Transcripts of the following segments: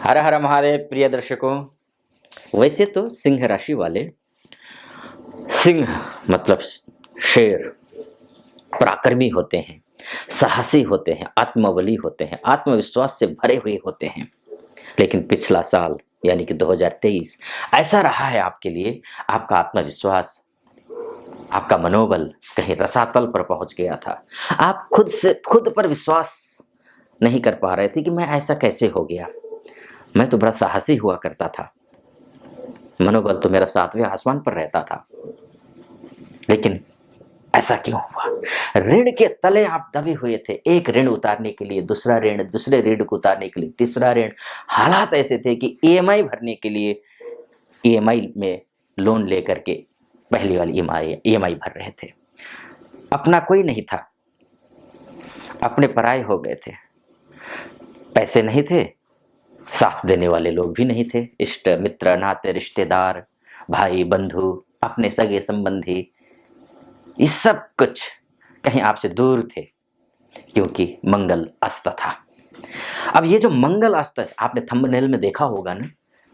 हर हर महादेव प्रिय दर्शकों। वैसे तो सिंह राशि वाले, सिंह मतलब शेर, पराक्रमी होते हैं, साहसी होते हैं, आत्मबली होते हैं, आत्मविश्वास से भरे हुए होते हैं। लेकिन पिछला साल यानी कि 2023 ऐसा रहा है आपके लिए। आपका आत्मविश्वास, आपका मनोबल कहीं रसातल पर पहुंच गया था। आप खुद पर विश्वास नहीं कर पा रहे थे कि मैं ऐसा कैसे हो गया। मैं तो बड़ा साहसी हुआ करता था, मनोबल तो मेरा 7वें आसमान पर रहता था, लेकिन ऐसा क्यों हुआ? ऋण के तले आप दबे हुए थे। एक ऋण उतारने के लिए दूसरा ऋण, दूसरे ऋण को उतारने के लिए तीसरा ऋण। हालात ऐसे थे कि ईएमआई भरने के लिए ईएमआई में लोन लेकर के पहली वाली ईएमआई भर रहे थे। अपना कोई नहीं था, अपने पराये हो गए थे। पैसे नहीं थे, साथ देने वाले लोग भी नहीं थे। इष्ट मित्र नाते रिश्तेदार, भाई बंधु, अपने सगे संबंधी, ये सब कुछ कहीं आपसे दूर थे, क्योंकि मंगल अस्त था। अब ये जो मंगल अस्त आपने थंबनेल में देखा होगा ना,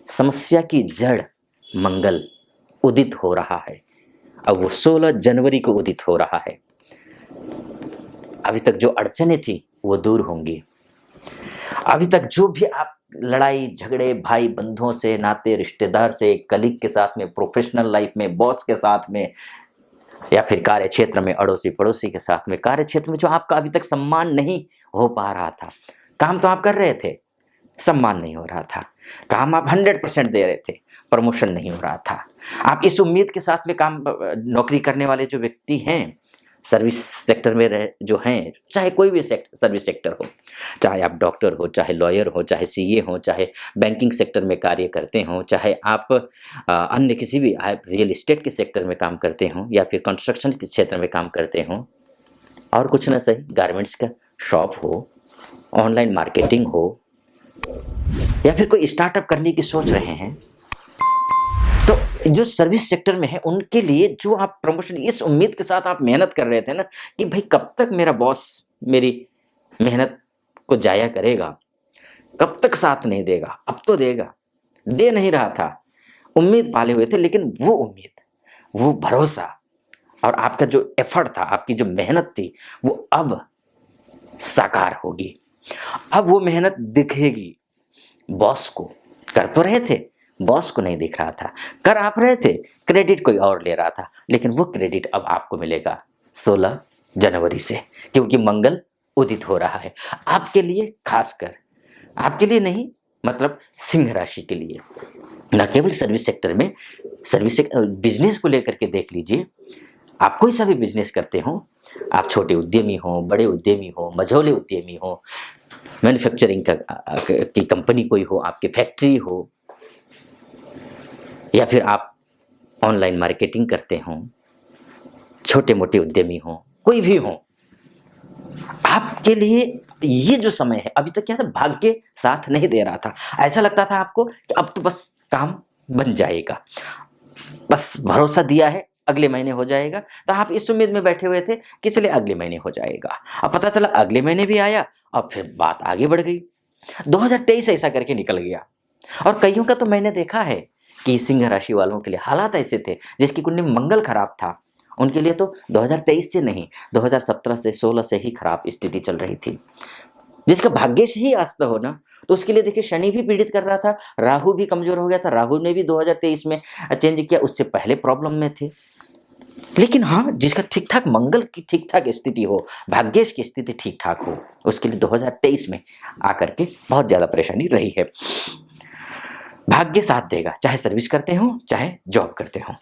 समस्या की जड़ मंगल उदित हो रहा है। अब वो 16 जनवरी को उदित हो रहा है। अभी तक जो अड़चनें थी वो दूर होंगी। अभी तक जो भी आप लड़ाई झगड़े भाई बंधुओं से, नाते रिश्तेदार से, कलीग के साथ में, प्रोफेशनल लाइफ में, बॉस के साथ में, या फिर कार्य क्षेत्र में अड़ोसी पड़ोसी के साथ में, कार्य क्षेत्र में जो आपका अभी तक सम्मान नहीं हो पा रहा था। काम तो आप कर रहे थे, सम्मान नहीं हो रहा था। काम आप 100% दे रहे थे, प्रमोशन नहीं हो रहा था। आप इस उम्मीद के साथ में काम नौकरी करने वाले जो व्यक्ति हैं, सर्विस सेक्टर में रहे जो हैं, चाहे कोई भी सर्विस सेक्टर हो, चाहे आप डॉक्टर हो, चाहे लॉयर हो, चाहे सीए हो, चाहे बैंकिंग सेक्टर में कार्य करते हो, चाहे आप अन्य किसी भी आप रियल एस्टेट के सेक्टर में काम करते हो, या फिर कंस्ट्रक्शन के क्षेत्र में काम करते हो, और कुछ ना सही गारमेंट्स का शॉप हो, ऑनलाइन मार्केटिंग हो, या फिर कोई स्टार्टअप करने की सोच रहे हैं, तो जो सर्विस सेक्टर में है उनके लिए जो आप प्रमोशन इस उम्मीद के साथ आप मेहनत कर रहे थे ना, कि भाई कब तक मेरा बॉस मेरी मेहनत को जाया करेगा, कब तक साथ नहीं देगा, अब तो देगा। दे नहीं रहा था, उम्मीद पाले हुए थे, लेकिन वो उम्मीद, वो भरोसा और आपका जो एफर्ट था, आपकी जो मेहनत थी, वो अब साकार होगी। अब वो मेहनत दिखेगी। बॉस को कर तो रहे थे, बॉस को नहीं दिख रहा था। कर आप रहे थे, क्रेडिट कोई और ले रहा था, लेकिन वो क्रेडिट अब आपको मिलेगा 16 जनवरी से, क्योंकि मंगल उदित हो रहा है आपके लिए, खासकर आपके लिए नहीं, मतलब सिंह राशि के लिए। न केवल सर्विस सेक्टर में, बिजनेस को लेकर के देख लीजिए। आप कोई सा भी बिजनेस करते हो, आप छोटे उद्यमी हो, बड़े उद्यमी हो, मझोले उद्यमी हो, मैन्युफैक्चरिंग की कंपनी कोई हो, आपकी फैक्ट्री हो, या फिर आप ऑनलाइन मार्केटिंग करते हो, छोटे मोटे उद्यमी हो, कोई भी हो, आपके लिए ये जो समय है, अभी तक क्या था, भाग्य साथ नहीं दे रहा था। ऐसा लगता था आपको कि अब तो बस काम बन जाएगा, बस भरोसा दिया है अगले महीने हो जाएगा, तो आप इस उम्मीद में बैठे हुए थे कि चले अगले महीने हो जाएगा। अब पता चला अगले महीने भी आया, अब फिर बात आगे बढ़ गई। 2023 ऐसा करके निकल गया। और कईयों का तो मैंने देखा है कि सिंह राशि वालों के लिए हालात ऐसे थे, जिसकी कुंडली में मंगल खराब था, उनके लिए तो 2023 से नहीं, 2017 से 16 से ही खराब स्थिति चल रही थी। जिसका भाग्य से ही अस्त हो ना, तो उसके लिए देखिए शनि भी पीड़ित कर रहा था, राहु भी कमजोर हो गया था। राहु ने भी 2023 में चेंज किया, उससे पहले प्रॉब्लम में थे। लेकिन हाँ, जिसका ठीक ठाक मंगल की ठीक ठाक स्थिति हो, भाग्येश की स्थिति ठीक ठाक हो, उसके लिए 2023 में आकर के बहुत ज्यादा परेशानी रही है। भाग्य साथ देगा, चाहे सर्विस करते हो, चाहे जॉब करते हो,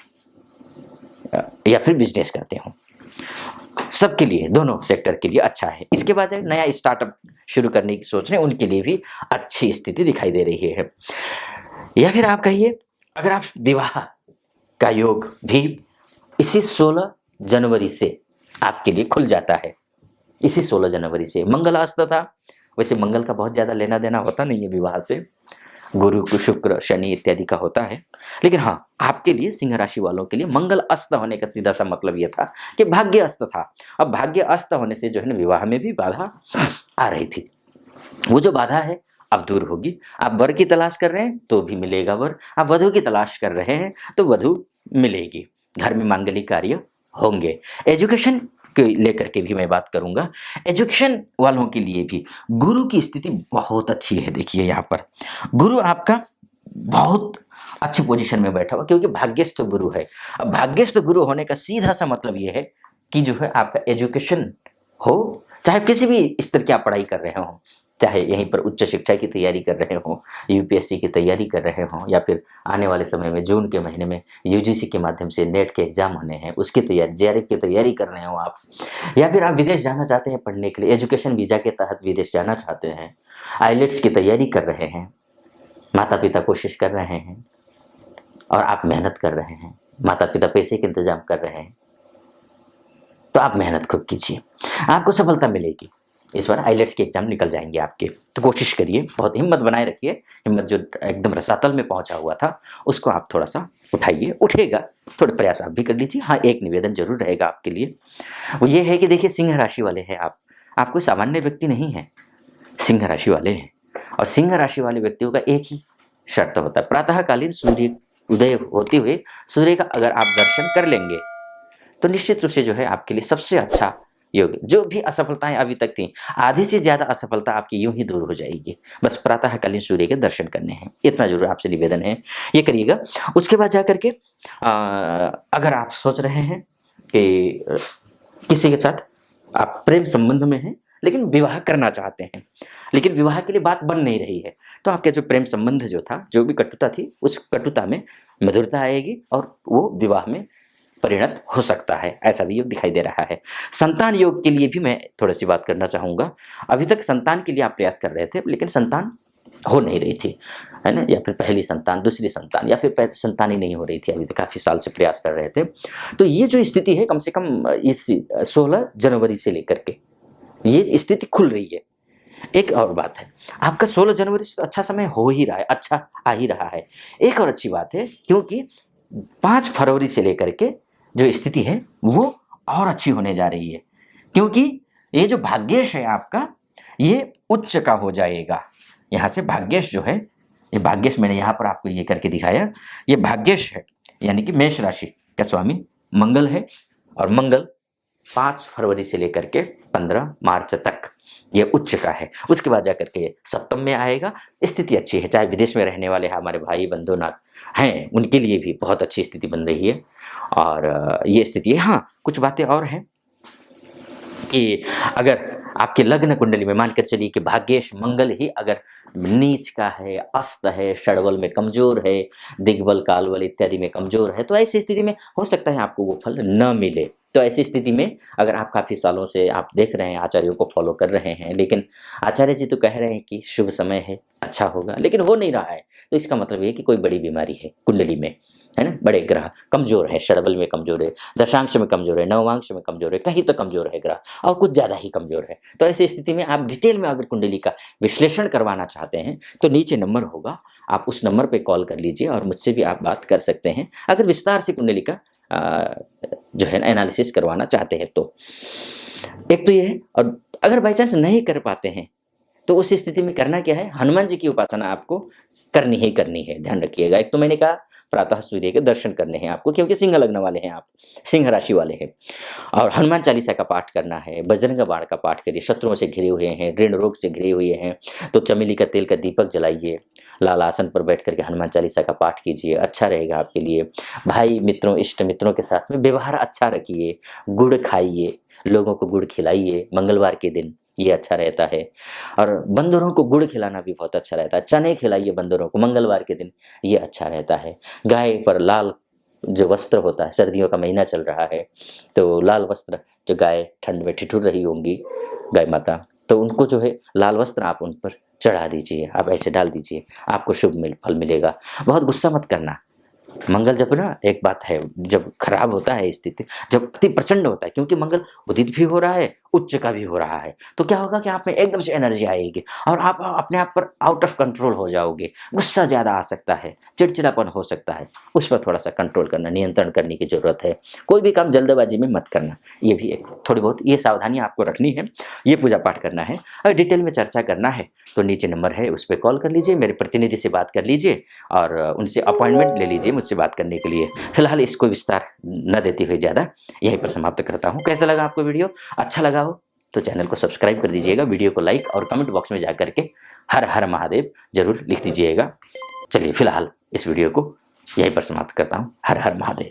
या फिर बिजनेस करते हो, सबके लिए, दोनों सेक्टर के लिए अच्छा है। इसके बाद नया स्टार्टअप शुरू करने की सोच रहे हैं, उनके लिए भी अच्छी स्थिति दिखाई दे रही है। या फिर आप कहिए, अगर आप विवाह का योग भी इसी 16 जनवरी से आपके लिए खुल जाता है। इसी 16 जनवरी से मंगल अस्त था। वैसे मंगल का बहुत ज्यादा लेना देना होता नहीं है विवाह से, गुरु शुक्र शनि इत्यादि का होता है। लेकिन हाँ, आपके लिए सिंह राशि वालों के लिए मंगल अस्त होने का सीधा सा मतलब यह था कि भाग्य अस्त था। अब भाग्य अस्त होने से जो है ना, विवाह में भी बाधा आ रही थी। वो जो बाधा है अब दूर होगी। आप वर की तलाश कर रहे हैं तो भी मिलेगा वर, आप वधु की तलाश कर रहे हैं तो वधु मिलेगी, घर में मांगलिक कार्य होंगे। एजुकेशन के लेकर के भी मैं बात करूंगा। एजुकेशन वालों के लिए भी गुरु की स्थिति बहुत अच्छी है। देखिए यहाँ पर गुरु आपका बहुत अच्छी पोजीशन में बैठा हुआ, क्योंकि भाग्यस्थ गुरु है। अब भाग्यस्थ गुरु होने का सीधा सा मतलब ये है कि जो है आपका एजुकेशन हो, चाहे किसी भी स्तर की आप पढ़ाई कर रहे हो, चाहे यहीं पर उच्च शिक्षा की तैयारी कर रहे हो, यूपीएससी की तैयारी कर रहे हो, या फिर आने वाले समय में जून के महीने में यूजीसी के माध्यम से नेट के एग्जाम होने हैं, उसकी तैयारी, जेआरएफ की तैयारी कर रहे हो आप, या फिर आप विदेश जाना चाहते हैं पढ़ने के लिए, एजुकेशन वीजा के तहत विदेश जाना चाहते हैं, आईलेट्स की तैयारी कर रहे हैं, माता पिता कोशिश कर रहे हैं और आप मेहनत कर रहे हैं, माता पिता पैसे के इंतजाम कर रहे हैं, तो आप मेहनत खूब कीजिए, आपको सफलता मिलेगी। इस बार आईलेट्स के एग्जाम निकल जाएंगे आपके, तो कोशिश करिए, बहुत हिम्मत बनाए रखिए। हिम्मत जो एकदम रसातल में पहुंचा हुआ था उसको आप थोड़ा सा उठाइए, उठेगा, थोड़े प्रयास आप भी कर लीजिए। हाँ, एक निवेदन जरूर रहेगा आपके लिए, वो ये है कि देखिए सिंह राशि वाले हैं आप कोई सामान्य व्यक्ति नहीं है, सिंह राशि वाले हैं। और सिंह राशि वाले व्यक्तियों का एक ही शर्त होता है, प्रातःकालीन सूर्य उदय होते हुए सूर्य का अगर आप दर्शन कर लेंगे तो निश्चित रूप से जो है आपके लिए सबसे अच्छा योग। जो भी असफलताएं अभी तक थी, आधी से ज्यादा असफलता आपकी यूं ही दूर हो जाएगी। बस प्रातःकालीन सूर्य के दर्शन करने हैं, इतना जरूर आपसे निवेदन है, ये करिएगा। उसके बाद जाकर के अगर आप सोच रहे हैं कि किसी के साथ आप प्रेम संबंध में हैं लेकिन विवाह करना चाहते हैं, लेकिन विवाह के लिए बात बन नहीं रही है, तो आपके जो प्रेम संबंध जो था, जो भी कटुता थी, उस कटुता में मधुरता आएगी और वो विवाह में परिणत हो सकता है, ऐसा भी योग दिखाई दे रहा है। संतान योग के लिए भी मैं थोड़ी सी बात करना चाहूँगा। अभी तक संतान के लिए आप प्रयास कर रहे थे लेकिन संतान हो नहीं रही थी, है ना, या फिर पहली संतान, दूसरी संतान, या फिर संतान ही नहीं हो रही थी, अभी तक काफ़ी साल से प्रयास कर रहे थे। तो ये जो स्थिति है, कम से कम इस 16 जनवरी से लेकर के ये स्थिति खुल रही है। एक और बात है, आपका 16 जनवरी से तो अच्छा समय हो ही रहा है, अच्छा आ ही रहा है। एक और अच्छी बात है, क्योंकि 5 फरवरी से लेकर के जो स्थिति है वो और अच्छी होने जा रही है, क्योंकि ये जो भाग्येश है आपका, ये उच्च का हो जाएगा। यहाँ से भाग्येश जो है, ये भाग्येश मैंने यहाँ पर आपको ये करके दिखाया, ये भाग्येश है, यानी कि मेष राशि का स्वामी मंगल है, और मंगल 5 फरवरी से लेकर के 15 मार्च तक ये उच्च का है। उसके बाद जाकर के सप्तम में आएगा, स्थिति अच्छी है। चाहे विदेश में रहने वाले हमारे भाई बंधु नाथ हैं, उनके लिए भी बहुत अच्छी स्थिति बन रही है। और ये स्थिति है। हाँ, कुछ बातें और हैं कि अगर आपके लग्न कुंडली में मान कर चलिए कि भाग्येश मंगल ही अगर नीच का है, अस्त है, षडबल में कमजोर है, दिग्बल कालबल इत्यादि में कमजोर है, तो ऐसी स्थिति में हो सकता है आपको वो फल न मिले। तो ऐसी स्थिति में अगर आप काफ़ी सालों से आप देख रहे हैं, आचार्यों को फॉलो कर रहे हैं, लेकिन आचार्य जी तो कह रहे हैं कि शुभ समय है, अच्छा होगा, लेकिन हो नहीं रहा है, तो इसका मतलब ये कि कोई बड़ी बीमारी है कुंडली में, है ना, बड़े ग्रह कमजोर है, षडबल में कमजोर है, दशांश में कमजोर है, नवमांश में कमजोर है, कहीं तो कमजोर है ग्रह, और कुछ ज़्यादा ही कमजोर है। तो ऐसी स्थिति में आप डिटेल में अगर कुंडली का विश्लेषण करवाना चाहते हैं तो नीचे नंबर होगा, आप उस नंबर पे कॉल कर लीजिए और मुझसे भी आप बात कर सकते हैं, अगर विस्तार से कुंडली का जो है एनालिसिस करवाना चाहते हैं तो। एक तो ये है, और अगर बाई चांस नहीं कर पाते हैं तो उस स्थिति में करना क्या है, हनुमान जी की उपासना आपको करनी ही करनी है, ध्यान रखिएगा। एक तो मैंने कहा प्रातः सूर्य के दर्शन करने हैं आपको, क्योंकि सिंह लग्न वाले हैं आप, सिंह राशि वाले हैं, और हनुमान चालीसा का पाठ करना है, बजरंग बाण का पाठ करिए, शत्रुओं से घिरे हुए हैं, ऋण रोग से घिरे हुए हैं तो चमेली का तेल का दीपक जलाइए, लाल आसन पर बैठ करके हनुमान चालीसा का पाठ कीजिए, अच्छा रहेगा आपके लिए। भाई मित्रों, इष्ट मित्रों के साथ में व्यवहार अच्छा रखिए, गुड़ खाइए, लोगों को गुड़ खिलाइए मंगलवार के दिन, ये अच्छा रहता है। और बंदरों को गुड़ खिलाना भी बहुत अच्छा रहता है, चने खिलाइए बंदरों को मंगलवार के दिन, ये अच्छा रहता है। गाय पर लाल जो वस्त्र होता है, सर्दियों का महीना चल रहा है तो लाल वस्त्र, जो गाय ठंड में ठिठुर रही होंगी गाय माता, तो उनको जो है लाल वस्त्र आप उन पर चढ़ा दीजिए, आप ऐसे डाल दीजिए, आपको शुभ फल मिलेगा। बहुत गुस्सा मत करना। मंगल जब ना, एक बात है, जब खराब होता है स्थिति, जब अति प्रचंड होता है, क्योंकि मंगल उदित भी हो रहा है उच्च का भी हो रहा है, तो क्या होगा कि आप में एकदम से एनर्जी आएगी और आप अपने आप पर आउट ऑफ कंट्रोल हो जाओगे। गुस्सा ज़्यादा आ सकता है, चिड़चिड़ापन हो सकता है, उस पर थोड़ा सा कंट्रोल करना, नियंत्रण करने की ज़रूरत है। कोई भी काम जल्दबाजी में मत करना, ये भी एक थोड़ी बहुत ये सावधानियाँ आपको रखनी है। ये पूजा पाठ करना है, अगर डिटेल में चर्चा करना है तो नीचे नंबर है, उस पर कॉल कर लीजिए, मेरे प्रतिनिधि से बात कर लीजिए और उनसे अपॉइंटमेंट ले लीजिए मुझसे बात करने के लिए। फिलहाल इसको विस्तार न देते हुए ज़्यादा यहीं पर समाप्त करता हूँ। कैसा लगा आपको वीडियो? अच्छा लगा हो तो चैनल को सब्सक्राइब कर दीजिएगा, वीडियो को लाइक और कमेंट बॉक्स में जाकर के हर हर महादेव जरूर लिख दीजिएगा। चलिए फिलहाल इस वीडियो को यहीं पर समाप्त करता हूँ। हर हर महादेव।